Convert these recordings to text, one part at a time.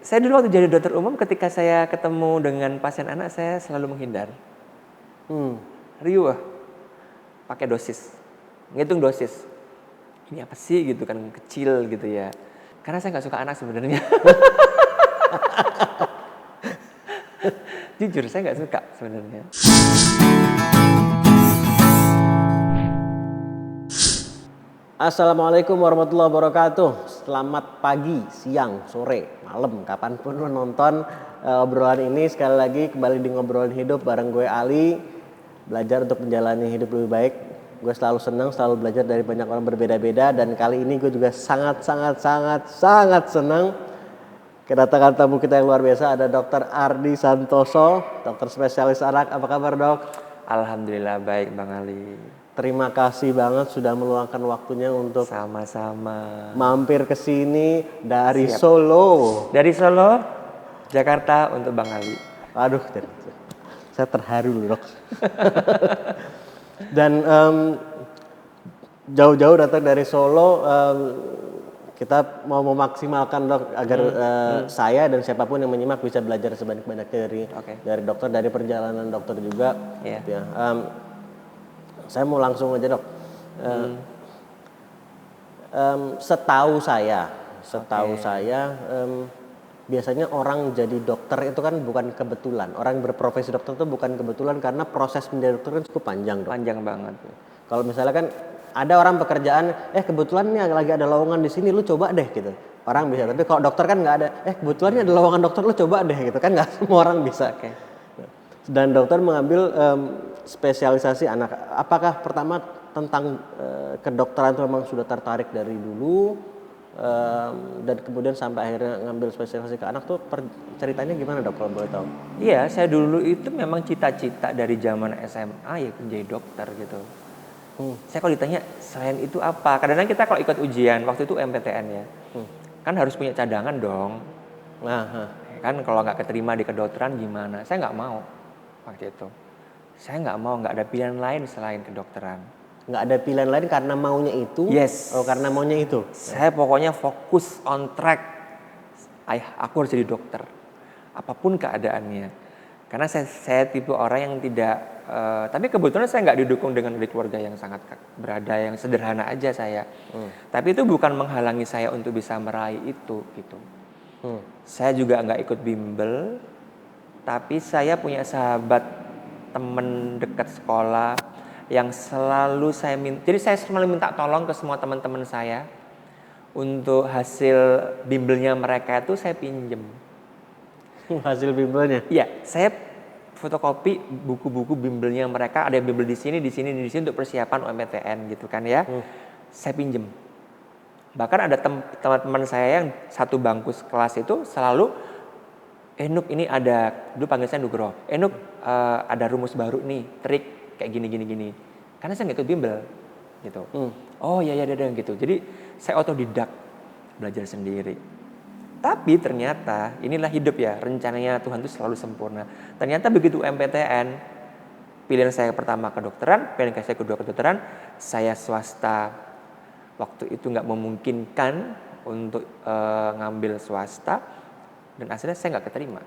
Saya dulu waktu jadi dokter umum ketika saya ketemu dengan pasien anak saya selalu menghindar. Riuh, pakai dosis, ngitung dosis. Ini apa sih gitu kan, kecil gitu ya. Karena saya nggak suka anak sebenarnya. Jujur saya nggak suka sebenarnya. Assalamualaikum warahmatullahi wabarakatuh. Selamat pagi, siang, sore, malam, kapanpun lo nonton obrolan ini. Sekali lagi kembali di Ngobrolin Hidup bareng gue Ali. Belajar untuk menjalani hidup lebih baik. Gue selalu senang, selalu belajar dari banyak orang berbeda-beda. Dan kali ini gue juga sangat senang kedatangan tamu kita yang luar biasa. Ada Dr. Ardi Santoso, dokter spesialis anak. Apa kabar, Dok? Alhamdulillah baik Bang Ali. Terima kasih banget sudah meluangkan waktunya untuk Sama-sama. mampir ke sini dari Siap. Solo. Dari Solo, Jakarta untuk Bang Ali. Aduh, saya terharu loh, Dok. Dan jauh-jauh datang dari Solo, kita mau memaksimalkan, Dok, agar saya dan siapapun yang menyimak bisa belajar sebanyak-banyaknya dari dokter, dari perjalanan dokter juga. Iya. Gitu ya. Saya mau langsung aja, Dok. Setahu saya biasanya orang jadi dokter itu kan bukan kebetulan. Orang berprofesi dokter itu bukan kebetulan karena proses menjadi dokter kan cukup panjang, Dok. Panjang banget. Kalau misalnya kan ada orang pekerjaan, kebetulan nih lagi ada lowongan di sini, lu coba deh gitu. Orang bisa, tapi kalau dokter kan nggak ada. Kebetulan nih ada lowongan dokter, lu coba deh gitu kan, nggak semua orang bisa. Dan dokter mengambil spesialisasi anak. Apakah pertama tentang kedokteran itu memang sudah tertarik dari dulu dan kemudian sampai akhirnya ngambil spesialisasi ke anak tuh ceritanya gimana, Dok, kalau boleh tahu? Iya, saya dulu itu memang cita-cita dari zaman SMA ya menjadi dokter gitu. Saya kalau ditanya selain itu apa? Kadang-kadang kita kalau ikut ujian waktu itu MPTN ya, kan harus punya cadangan dong. Kan kalau nggak keterima di kedokteran gimana? Saya nggak mau waktu itu. Saya nggak mau, nggak ada pilihan lain selain kedokteran. Nggak ada pilihan lain karena maunya itu? Yes. Oh, karena maunya itu? Saya pokoknya fokus on track. Aku harus jadi dokter. Apapun keadaannya. Karena saya tipe orang yang tidak, tapi kebetulan saya nggak didukung dengan dari keluarga yang sangat berada, yang sederhana aja saya. Tapi itu bukan menghalangi saya untuk bisa meraih itu gitu. Saya juga nggak ikut bimbel, tapi saya punya sahabat teman dekat sekolah yang selalu jadi saya selalu minta tolong ke semua teman-teman saya untuk hasil bimbelnya mereka itu saya pinjem. Hasil bimbelnya? Iya, saya fotokopi buku-buku bimbelnya mereka, ada bimbel di sini untuk persiapan UMPTN gitu kan ya. Saya pinjem. Bahkan ada teman-teman saya yang satu bangku kelas itu selalu, Nuk ini ada, dulu panggil saya Nugroho. Nuk ada rumus baru nih, trik kayak gini. Karena saya nggak ikut bimbel gitu. Oh iya gitu. Jadi saya otodidak belajar sendiri. Tapi ternyata inilah hidup ya, rencananya Tuhan itu selalu sempurna. Ternyata begitu MPTN, pilihan saya pertama kedokteran, pilihan saya kedua kedokteran, saya swasta. Waktu itu nggak memungkinkan untuk ngambil swasta, dan akhirnya saya nggak keterima.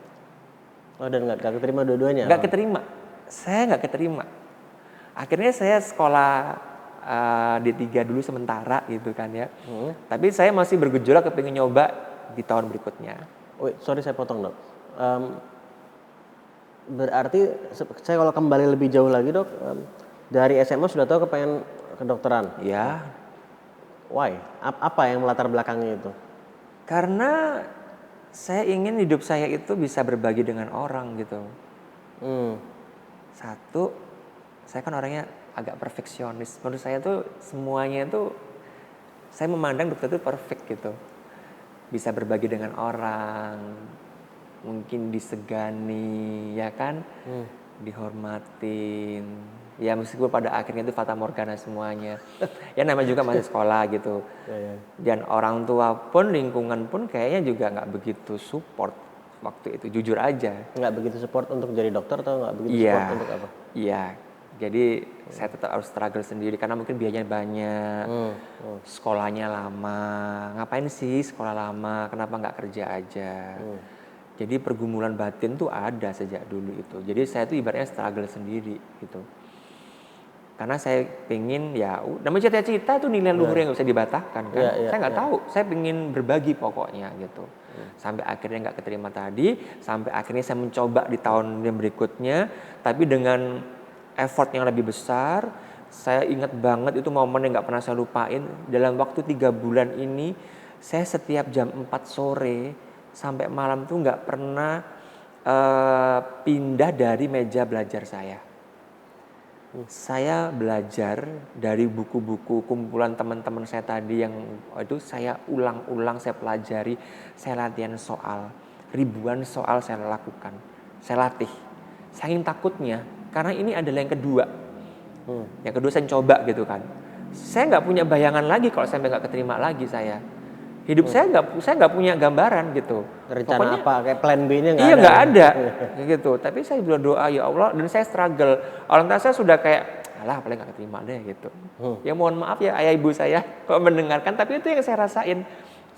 Oh, dan nggak keterima dua-duanya? Nggak keterima, saya nggak keterima. Akhirnya saya sekolah D3 dulu sementara gitu kan ya. Tapi saya masih bergejolak kepingin nyoba di tahun berikutnya. Sorry saya potong, Dok. Berarti saya kalau kembali lebih jauh lagi, Dok, dari SMA sudah tahu kepengen kedokteran? Ya. Why? Apa yang melatar belakangnya itu? Karena saya ingin hidup saya itu bisa berbagi dengan orang gitu. Satu, saya kan orangnya agak perfeksionis. Menurut saya tuh semuanya tuh, saya memandang dokter itu perfect gitu. Bisa berbagi dengan orang, mungkin disegani, ya kan, dihormatin. Ya meskipun pada akhirnya itu fata morgana semuanya. Ya namanya juga masih sekolah gitu. Dan orang tua pun, lingkungan pun kayaknya juga nggak begitu support waktu itu, jujur aja. Nggak begitu support untuk jadi dokter atau nggak begitu support untuk apa? Iya, Jadi saya tetap harus struggle sendiri karena mungkin biayanya banyak, sekolahnya lama. Ngapain sih sekolah lama? Kenapa nggak kerja aja? Jadi pergumulan batin tuh ada sejak dulu itu. Jadi saya tuh ibaratnya struggle sendiri gitu. Karena saya pengen ya, namanya cita-cita itu nilai luhur yang nggak bisa dibatalkan kan. Saya nggak tahu, saya pengen berbagi pokoknya gitu. Sampai akhirnya nggak keterima tadi, sampai akhirnya saya mencoba di tahun yang berikutnya, tapi dengan effort yang lebih besar. Saya ingat banget itu momen yang nggak pernah saya lupain. Dalam waktu 3 bulan ini, saya setiap jam 4 sore sampai malam tuh nggak pernah pindah dari meja belajar saya. Saya belajar dari buku-buku kumpulan teman-teman saya tadi yang itu saya ulang-ulang, saya pelajari, saya latihan soal. Ribuan soal saya lakukan, saya latih. Saking takutnya, karena ini adalah yang kedua. Yang kedua saya coba gitu kan. Saya nggak punya bayangan lagi kalau sampai nggak keterima lagi saya. Hidup saya nggak punya gambaran gitu. Rencana Pokoknya, apa kayak plan B-nya nggak iya ada. nggak ada gitu. Tapi saya berdoa ya Allah dan saya struggle. Orang tua saya sudah kayak alah paling nggak keterima deh gitu. Ya mohon maaf ya ayah ibu saya kalau mendengarkan. Tapi itu yang saya rasain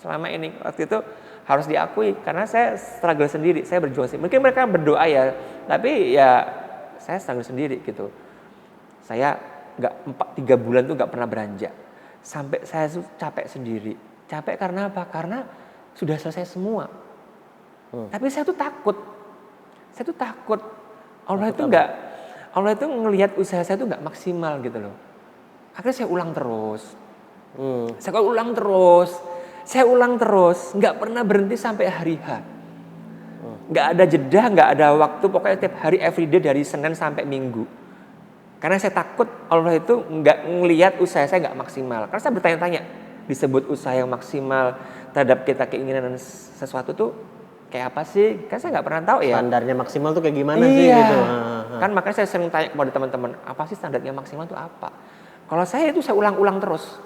selama ini. Waktu itu harus diakui karena saya struggle sendiri. Saya berjuang sendiri. Mungkin mereka berdoa ya, tapi ya saya struggle sendiri gitu. Saya 3 bulan tuh nggak pernah beranjak. Sampai saya capek sendiri. Capek karena apa? Karena sudah selesai semua. Tapi saya tuh takut. Saya tuh takut. Allah itu ngelihat usaha saya tuh nggak maksimal gitu loh. Akhirnya saya ulang terus. Saya ulang terus. Nggak pernah berhenti sampai hari H. Nggak ada jeda, nggak ada waktu. Pokoknya tiap hari everyday dari Senin sampai Minggu. Karena saya takut Allah itu nggak ngelihat usaha saya nggak maksimal. Karena saya bertanya-tanya. Disebut usaha yang maksimal terhadap kita keinginan sesuatu tuh kayak apa sih? Kan saya nggak pernah tahu ya. Standarnya maksimal tuh kayak gimana sih gitu. Kan makanya saya sering tanya kepada teman-teman, apa sih standarnya maksimal tuh apa? Kalau saya itu saya ulang-ulang terus.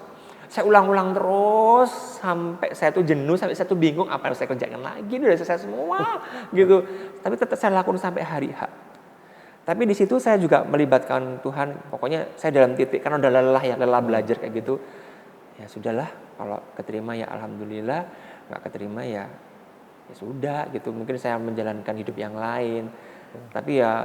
Saya ulang-ulang terus sampai saya tuh jenuh, sampai saya tuh bingung apa yang harus saya kerjakan lagi. Ini udah selesai semua gitu. Tapi tetap saya lakukan sampai hari H. Tapi di situ saya juga melibatkan Tuhan. Pokoknya saya dalam titik karena udah lelah belajar kayak gitu. Ya sudahlah, kalau keterima ya alhamdulillah, nggak keterima ya sudah gitu. Mungkin saya menjalankan hidup yang lain. Tapi ya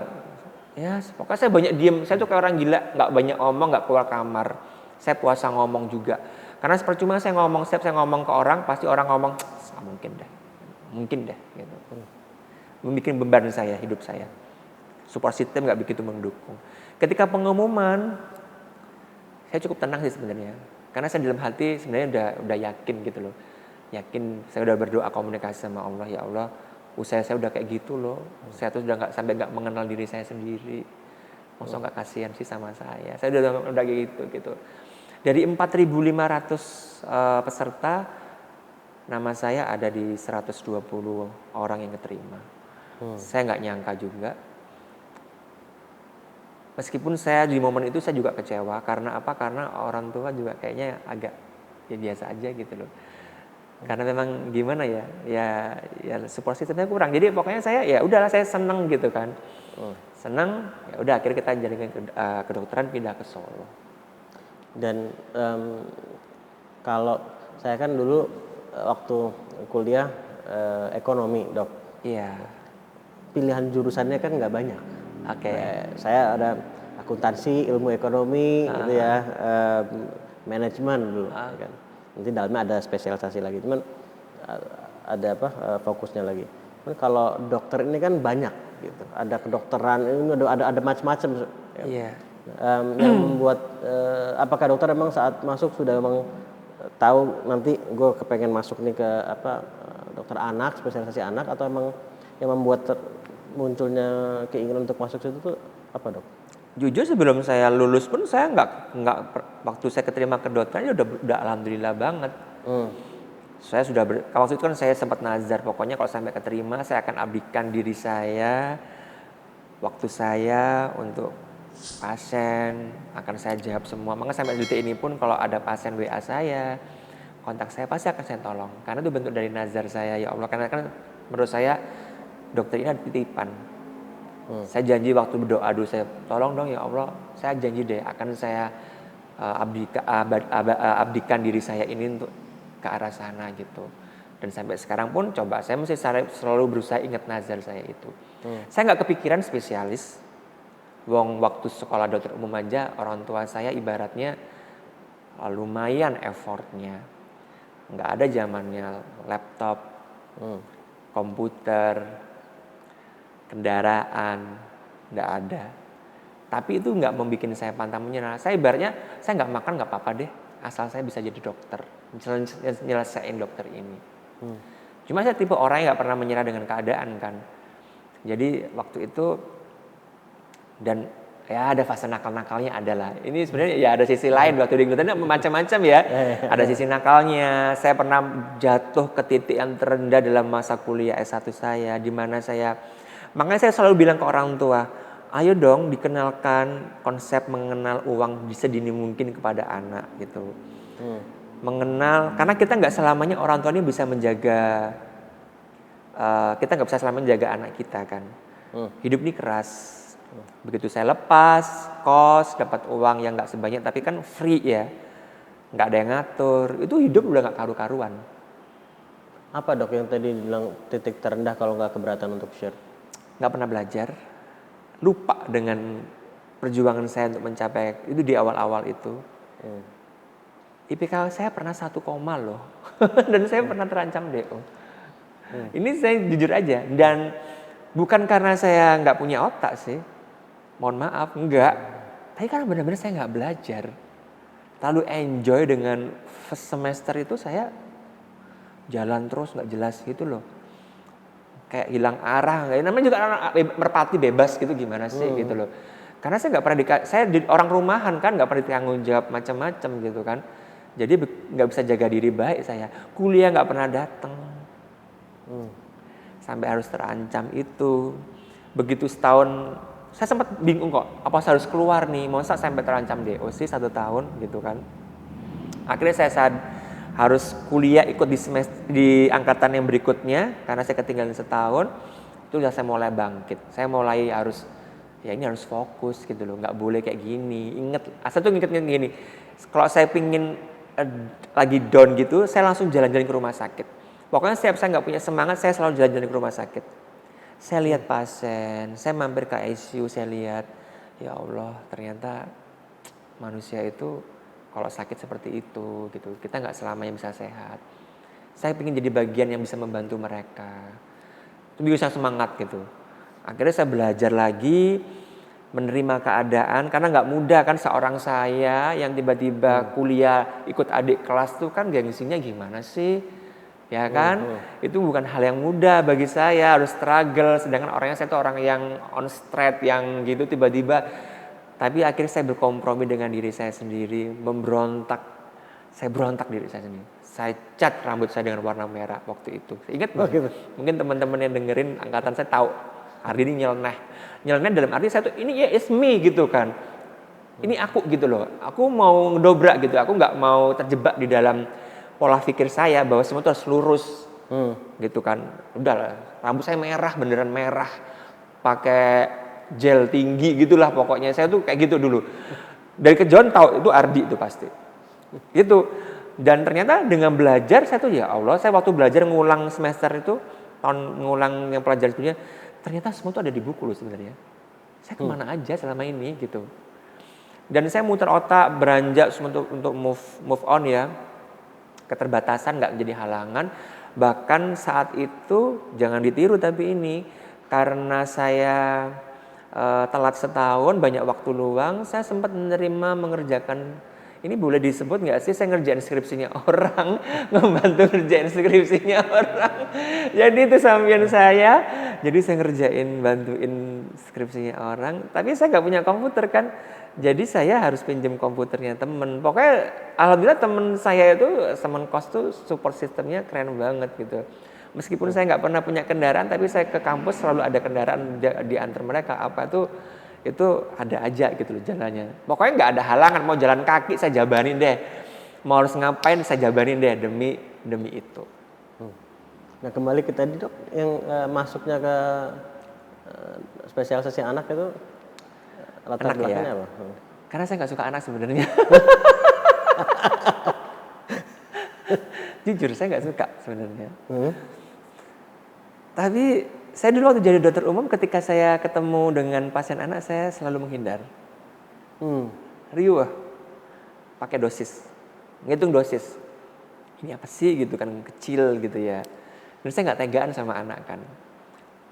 pokoknya saya banyak diem. Saya tuh kayak orang gila, nggak banyak ngomong, nggak keluar kamar. Saya puasa ngomong juga. Karena percuma saya ngomong, setiap saya ngomong ke orang, pasti orang ngomong, mungkin deh gitu. Membikin beban saya, hidup saya. Support system nggak begitu mendukung. Ketika pengumuman, saya cukup tenang sih sebenarnya. Karena saya dalam hati sebenarnya udah yakin gitu loh. Yakin saya udah berdoa komunikasi sama Allah, ya Allah, usaha saya udah kayak gitu loh. Saya tuh udah sampai nggak mengenal diri saya sendiri. Masa nggak kasihan sih sama saya. Saya udah gitu. Dari 4.500 peserta, nama saya ada di 120 orang yang keterima. Saya nggak nyangka juga. Meskipun saya di momen itu saya juga kecewa karena apa? Karena orang tua juga kayaknya agak ya biasa aja gitu loh. Karena memang gimana ya support systemnya kurang. Jadi pokoknya saya ya udahlah saya seneng gitu kan. Seneng ya udah akhirnya kita jalankan kedokteran pindah ke Solo. Dan kalau saya kan dulu waktu kuliah ekonomi, Dok. Iya. Pilihan jurusannya kan nggak banyak. Oke. Saya ada akuntansi, ilmu ekonomi, gitu ya, manajemen dulu. Kan. Nanti dalamnya ada spesialisasi lagi, cuman ada fokusnya lagi. Cuman kalau dokter ini kan banyak, gitu. Ada kedokteran, ini ada macam-macam. Iya. Yang membuat apakah dokter emang saat masuk sudah memang tahu nanti gue kepengen masuk nih ke dokter anak, spesialisasi anak, atau emang yang membuat munculnya keinginan untuk masuk situ tuh apa, Dok? Jujur sebelum saya lulus pun saya nggak waktu saya keterima kedokteran udah alhamdulillah banget. Saya sudah waktu itu kan saya sempat nazar pokoknya kalau sampai keterima saya akan abdikan diri saya, waktu saya untuk pasien akan saya jawab semua. Maka sampai detik ini pun kalau ada pasien WA saya, kontak saya pasti akan saya tolong. Karena itu bentuk dari nazar saya ya Allah. Karena kan menurut saya dokter ini ada titipan. Saya janji waktu berdoa dulu, saya tolong dong ya Allah, saya janji deh akan saya abdikan diri saya ini untuk ke arah sana gitu. Dan sampai sekarang pun coba saya mesti selalu berusaha ingat nazar saya itu. Saya nggak kepikiran spesialis. Wong waktu sekolah dokter umum aja orang tua saya ibaratnya lumayan effortnya. Nggak ada zamannya laptop, komputer, kendaraan, nggak ada. Tapi itu nggak membuat saya pantang menyerah. Saya ibaratnya saya nggak makan nggak apa-apa deh, asal saya bisa jadi dokter, nyelesain dokter ini. Cuma saya tipe orang yang nggak pernah menyerah dengan keadaan kan. Jadi waktu itu dan ya ada fase nakal-nakalnya adalah. Ini sebenarnya ya ada sisi lain waktu di Inggris macam-macam ya. Ada sisi nakalnya. Saya pernah jatuh ke titik yang terendah dalam masa kuliah S1 saya, di mana makanya saya selalu bilang ke orang tua, ayo dong dikenalkan konsep mengenal uang sedini mungkin kepada anak gitu. Mengenal, karena kita nggak selamanya orang tua ini bisa menjaga, kita nggak bisa selamanya menjaga anak kita kan. Hidup ini keras. Begitu saya lepas kos, dapat uang yang nggak sebanyak, tapi kan free ya, nggak ada yang ngatur, itu hidup udah nggak karu-karuan. Apa dok yang tadi bilang titik terendah kalau nggak keberatan untuk share? Nggak pernah belajar, lupa dengan perjuangan saya untuk mencapai itu di awal-awal itu. IPK saya pernah 1, loh, dan saya pernah terancam DO. Ini saya jujur aja, dan bukan karena saya nggak punya otak sih, mohon maaf, enggak. Tapi karena benar-benar saya nggak belajar, terlalu enjoy dengan first semester itu saya jalan terus nggak jelas gitu loh. Kayak hilang arah, namanya juga merpati bebas gitu gimana sih gitu loh. Karena saya nggak pernah saya orang rumahan kan, nggak pernah ditanggung jawab macam-macam gitu kan. Jadi nggak bisa jaga diri baik saya. Kuliah nggak pernah datang, sampai harus terancam itu. Begitu setahun, saya sempat bingung kok, apa saya harus keluar nih, masa sampai terancam DO sih 1 tahun gitu kan. Akhirnya saya harus kuliah ikut di angkatan yang berikutnya karena saya ketinggalan setahun. Itu udah saya mulai bangkit, saya mulai harus ini harus fokus gitu loh, nggak boleh kayak gini. Ingat, asal tuh ingetnya gini, kalau saya pingin lagi down gitu, saya langsung jalan-jalan ke rumah sakit. Pokoknya setiap saya nggak punya semangat, saya selalu jalan-jalan ke rumah sakit. Saya lihat pasien, saya mampir ke ICU, saya lihat, ya Allah, ternyata manusia itu kalau sakit seperti itu gitu, kita nggak selamanya bisa sehat. Saya ingin jadi bagian yang bisa membantu mereka. Itu bisa semangat gitu. Akhirnya saya belajar lagi, menerima keadaan, karena nggak mudah kan seorang saya yang tiba-tiba kuliah ikut adik kelas tuh kan gengsinya gimana sih, ya kan? Itu bukan hal yang mudah bagi saya, harus struggle. Sedangkan orangnya saya tuh orang yang on straight, yang gitu tiba-tiba. Tapi akhirnya saya berkompromi dengan diri saya sendiri, memberontak. Saya berontak diri saya sendiri. Saya cat rambut saya dengan warna merah waktu itu. Saya ingat banget. Mungkin teman-teman yang dengerin angkatan saya tahu. Ardi ini nyeleneh dalam arti saya tuh ini ya it's me gitu kan. Ini aku gitu loh. Aku mau ngedobrak gitu. Aku nggak mau terjebak di dalam pola pikir saya bahwa semua itu harus lurus. Gitu kan. Udah lah, rambut saya merah, beneran merah. Pakai gel tinggi gitulah pokoknya. Saya tuh kayak gitu dulu. Dari kejauhan tahu itu Ardi itu pasti. Gitu. Dan ternyata dengan belajar saya tuh ya Allah, saya waktu belajar ngulang semester itu, ngulang yang pelajaran sebelumnya, ternyata semua itu ada di buku loh sebenarnya. Saya kemana aja selama ini gitu. Dan saya muter otak, beranjak untuk move on ya. Keterbatasan nggak menjadi halangan. Bahkan saat itu jangan ditiru tapi ini karena saya telat setahun, banyak waktu luang, saya sempat menerima mengerjakan. Ini boleh disebut nggak sih saya ngerjain skripsinya orang, ngebantu ngerjain skripsinya orang. Jadi itu sampian saya. Jadi saya bantuin skripsinya orang. Tapi saya nggak punya komputer kan. Jadi saya harus pinjam komputernya temen. Pokoknya alhamdulillah temen saya itu, temen kos tuh support sistemnya keren banget gitu. Meskipun saya nggak pernah punya kendaraan, tapi saya ke kampus selalu ada kendaraan diantar mereka. Apa itu ada aja gitu loh jalannya. Pokoknya nggak ada halangan, mau jalan kaki saya jabanin deh, mau harus ngapain saya jabanin deh demi itu. Nah kembali ke tadi dok, yang masuknya ke spesialisasi anak itu latar Anak belakangnya ya. apa? Karena saya nggak suka anak sebenarnya. Jujur saya nggak suka sebenarnya. Tapi saya dulu waktu jadi dokter umum ketika saya ketemu dengan pasien anak saya selalu menghindar. Riuh, pakai dosis, ngitung dosis. Ini apa sih gitu kan, kecil gitu ya. Dan saya nggak tegaan sama anak kan.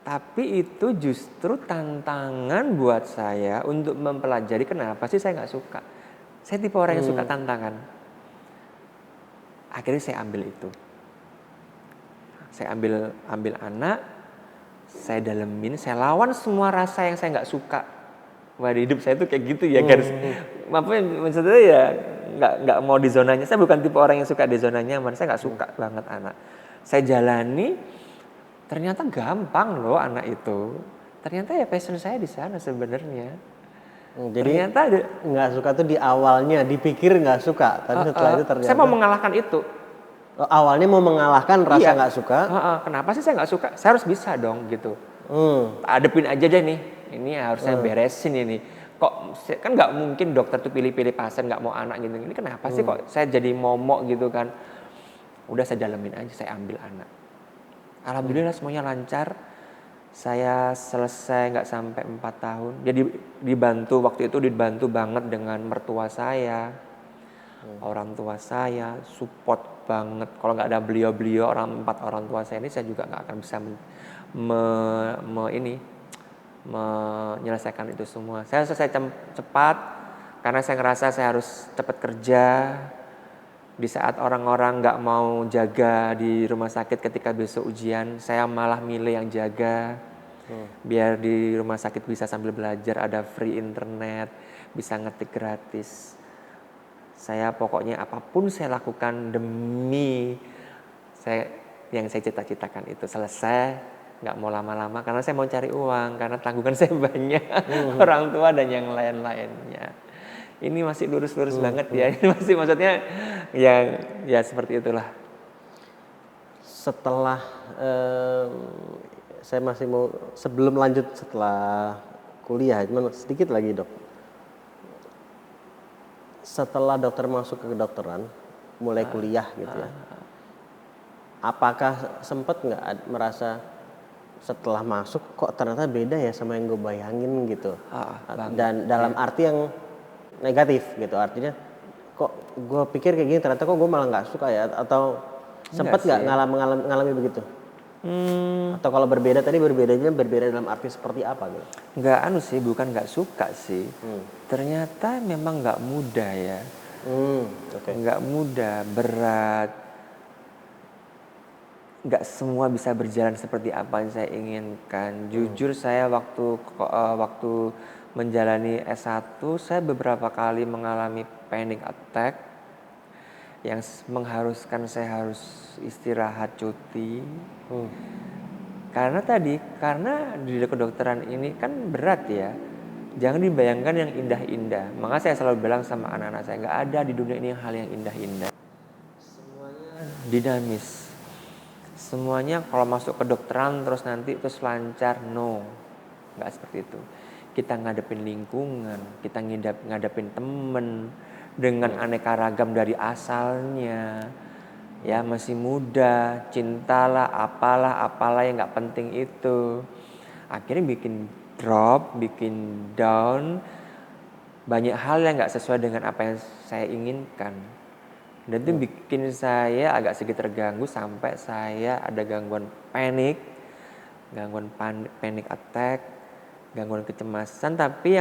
Tapi itu justru tantangan buat saya untuk mempelajari kenapa sih saya nggak suka. Saya tipe orang yang suka tantangan. Akhirnya saya ambil itu. Saya ambil anak, saya dalemin, saya lawan semua rasa yang saya nggak suka. Wah di hidup saya tuh kayak gitu ya guys. Maksudnya ya nggak mau di zonanya. Saya bukan tipe orang yang suka di zona nyaman. Saya nggak suka banget anak. Saya jalani, ternyata gampang loh anak itu. Ternyata ya passion saya di sana sebenarnya. Jadi Ternyata nggak suka tuh di awalnya, dipikir nggak suka, tapi setelah itu ternyata saya mau mengalahkan itu. awalnya mau mengalahkan rasa nggak suka. Kenapa sih saya nggak suka? Saya harus bisa dong gitu. Adepin aja deh nih. Ini harus saya beresin ini. Kok kan nggak mungkin dokter tuh pilih-pilih pasien nggak mau anak gitu. Ini kenapa sih kok saya jadi momok gitu kan? Udah saya dalemin aja, saya ambil anak. Alhamdulillah semuanya lancar. Saya selesai nggak sampai 4 tahun. Jadi waktu itu dibantu banget dengan mertua saya. Orang tua saya support banget. Kalau nggak ada beliau-beliau 4 orang tua saya ini, saya juga nggak akan bisa menyelesaikan itu semua. Saya selesai cepat karena saya ngerasa saya harus cepat kerja. Di saat orang-orang nggak mau jaga di rumah sakit ketika besok ujian, saya malah milih yang jaga. Biar di rumah sakit bisa sambil belajar, ada free internet, bisa ngetik gratis. Saya pokoknya apapun saya lakukan demi yang saya cita-citakan itu selesai, nggak mau lama-lama karena saya mau cari uang, karena tanggungan saya banyak, orang tua dan yang lain-lainnya. Ini masih lurus-lurus banget ya, ini masih maksudnya ya seperti itulah. Setelah saya masih mau sebelum lanjut setelah kuliah, cuman sedikit lagi dok. Setelah dokter masuk ke kedokteran, mulai kuliah gitu ya. Apakah sempat nggak merasa setelah masuk kok ternyata beda ya sama yang gue bayangin gitu? Dan dalam arti yang negatif gitu, artinya kok gue pikir kayak gini ternyata kok gue malah nggak suka ya, atau sempat nggak mengalami begitu? Atau kalau berbeda dalam arti seperti apa gitu? Bukan nggak suka sih. Ternyata memang nggak mudah ya. Nggak mudah, berat. Nggak semua bisa berjalan seperti apa yang saya inginkan. Jujur saya waktu menjalani S1, saya beberapa kali mengalami panic attack yang mengharuskan saya harus istirahat cuti. Karena di kedokteran ini kan berat ya. Jangan dibayangkan yang indah-indah. Makanya saya selalu bilang sama anak-anak saya, nggak ada di dunia ini hal yang indah-indah. Semuanya dinamis. Semuanya kalau masuk kedokteran terus nanti terus lancar, no. Nggak seperti itu. Kita ngadepin lingkungan, kita ngadepin temen dengan aneka ragam dari asalnya. Ya masih muda, cintalah, apalah yang nggak penting itu. Akhirnya bikin drop, bikin down, banyak hal yang nggak sesuai dengan apa yang saya inginkan. Dan itu bikin saya agak sedikit terganggu sampai saya ada gangguan panic attack, gangguan kecemasan. Tapi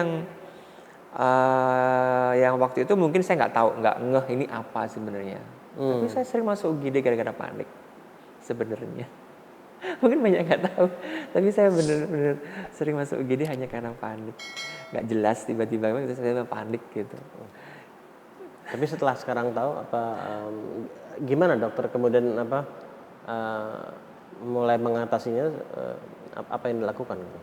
yang waktu itu mungkin saya nggak ngeh ini apa sebenarnya. Tapi saya sering masuk UGD gara-gara panik sebenarnya. Mungkin banyak nggak tahu, tapi saya benar-benar sering masuk UGD hanya karena panik. Nggak jelas tiba-tiba saya panik gitu. Tapi setelah sekarang tahu gimana dokter kemudian mulai mengatasinya, apa yang dilakukan gitu?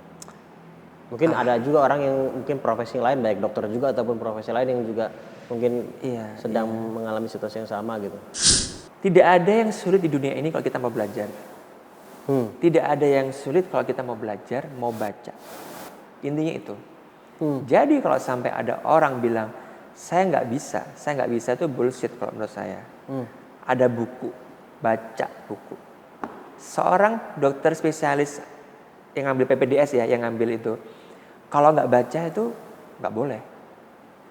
Mungkin ada juga orang yang mungkin profesi lain, baik dokter juga ataupun profesi lain yang juga mungkin sedang mengalami situasi yang sama gitu. Tidak ada yang sulit di dunia ini kalau kita mau belajar. Tidak ada yang sulit kalau kita mau belajar, mau baca. Intinya itu. Jadi kalau sampai ada orang bilang, saya nggak bisa itu bullshit kalau menurut saya. Ada buku, baca buku. Seorang dokter spesialis yang ngambil PPDS ya, yang ngambil itu, kalau nggak baca itu nggak boleh.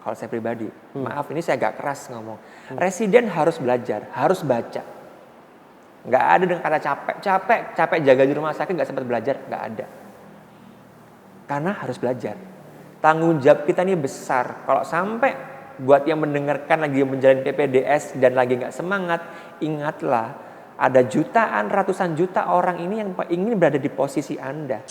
Kalau saya pribadi, maaf ini saya agak keras ngomong. Residen harus belajar, harus baca. Nggak ada dengan kata capek jaga di rumah sakit nggak sempat belajar, nggak ada. Karena harus belajar. Tanggung jawab kita ini besar. Kalau sampai buat yang mendengarkan lagi menjalani PPDS dan lagi nggak semangat, ingatlah ada jutaan, ratusan juta orang ini yang ingin berada di posisi Anda.